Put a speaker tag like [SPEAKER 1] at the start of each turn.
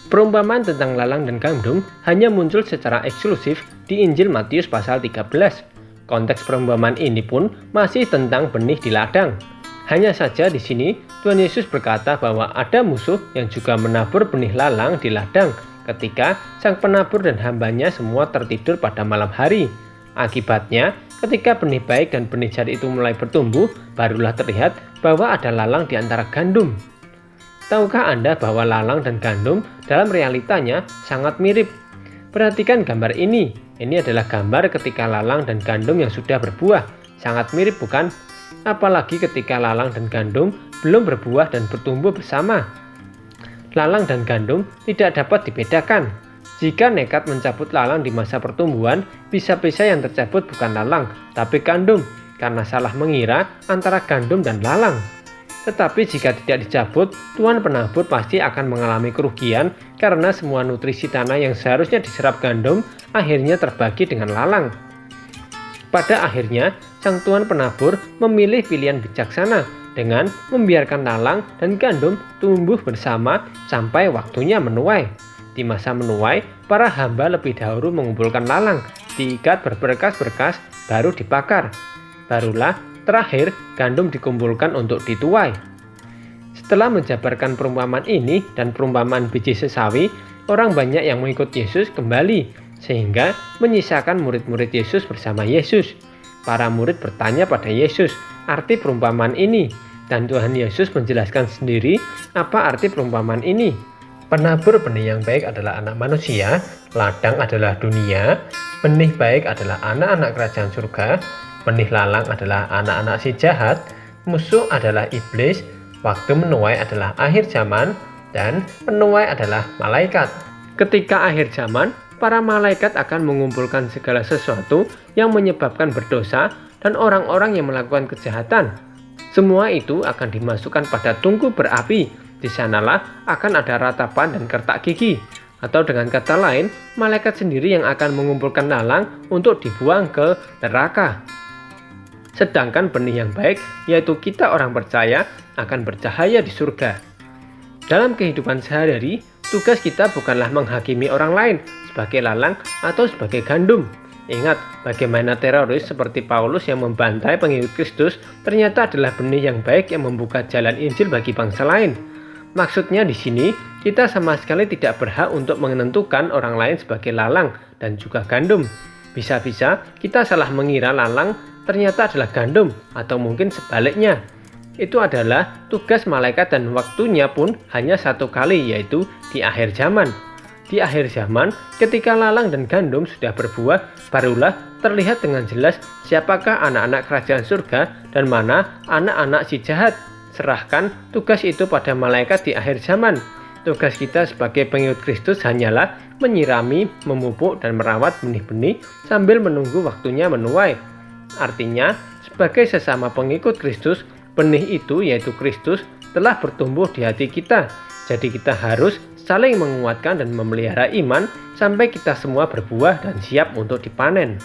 [SPEAKER 1] Perumpamaan tentang lalang dan gandum hanya muncul secara eksklusif di Injil Matius pasal 13. Konteks perumpamaan ini pun masih tentang benih di ladang. Hanya saja di sini Tuhan Yesus berkata bahwa ada musuh yang juga menabur benih lalang di ladang ketika sang penabur dan hambanya semua tertidur pada malam hari. Akibatnya, ketika benih baik dan benih jahat itu mulai bertumbuh, barulah terlihat bahwa ada lalang di antara gandum. Tahukah Anda bahwa lalang dan gandum dalam realitanya sangat mirip? Perhatikan gambar ini. Ini adalah gambar ketika lalang dan gandum yang sudah berbuah. Sangat mirip, bukan? Apalagi ketika lalang dan gandum belum berbuah dan bertumbuh bersama. Lalang dan gandum tidak dapat dibedakan. Jika nekat mencabut lalang di masa pertumbuhan, bisa-bisa yang tercabut bukan lalang, tapi gandum, karena salah mengira antara gandum dan lalang. Tetapi jika tidak dicabut, tuan penabur pasti akan mengalami kerugian karena semua nutrisi tanah yang seharusnya diserap gandum akhirnya terbagi dengan lalang. Pada akhirnya, sang tuan penabur memilih pilihan bijaksana dengan membiarkan lalang dan gandum tumbuh bersama sampai waktunya menuai. Di masa menuai, para hamba lebih dahulu mengumpulkan lalang, diikat berberkas-berkas, baru dibakar. Barulah terakhir, gandum dikumpulkan untuk dituai. Setelah menjabarkan perumpamaan ini dan perumpamaan biji sesawi, orang banyak yang mengikut Yesus kembali, sehingga menyisakan murid-murid Yesus bersama Yesus. Para murid bertanya pada Yesus, arti perumpamaan ini, dan Tuhan Yesus menjelaskan sendiri apa arti perumpamaan ini. Penabur benih yang baik adalah anak manusia, ladang adalah dunia, benih baik adalah anak-anak kerajaan surga, benih lalang adalah anak-anak si jahat, musuh adalah iblis, waktu menuai adalah akhir zaman, dan penuai adalah malaikat. Ketika akhir zaman, para malaikat akan mengumpulkan segala sesuatu yang menyebabkan berdosa dan orang-orang yang melakukan kejahatan. Semua itu akan dimasukkan pada tungku berapi. Di sanalah akan ada ratapan dan kertak gigi. Atau dengan kata lain, malaikat sendiri yang akan mengumpulkan lalang untuk dibuang ke neraka. Sedangkan benih yang baik, yaitu kita orang percaya, akan bercahaya di surga. Dalam kehidupan sehari-hari, tugas kita bukanlah menghakimi orang lain sebagai lalang atau sebagai gandum. Ingat, bagaimana teroris seperti Paulus yang membantai pengikut Kristus ternyata adalah benih yang baik yang membuka jalan Injil bagi bangsa lain. Maksudnya di sini, kita sama sekali tidak berhak untuk menentukan orang lain sebagai lalang dan juga gandum. Bisa-bisa kita salah mengira lalang ternyata adalah gandum, atau mungkin sebaliknya. Itu adalah tugas malaikat dan waktunya pun hanya satu kali, yaitu di akhir zaman. Di akhir zaman, ketika lalang dan gandum sudah berbuah, barulah terlihat dengan jelas siapakah anak-anak kerajaan surga dan mana anak-anak si jahat. Serahkan tugas itu pada malaikat di akhir zaman. Tugas kita sebagai pengikut Kristus hanyalah menyirami, memupuk, dan merawat benih-benih sambil menunggu waktunya menuai. Artinya, sebagai sesama pengikut Kristus, benih itu yaitu Kristus telah bertumbuh di hati kita. Jadi kita harus saling menguatkan dan memelihara iman sampai kita semua berbuah dan siap untuk dipanen.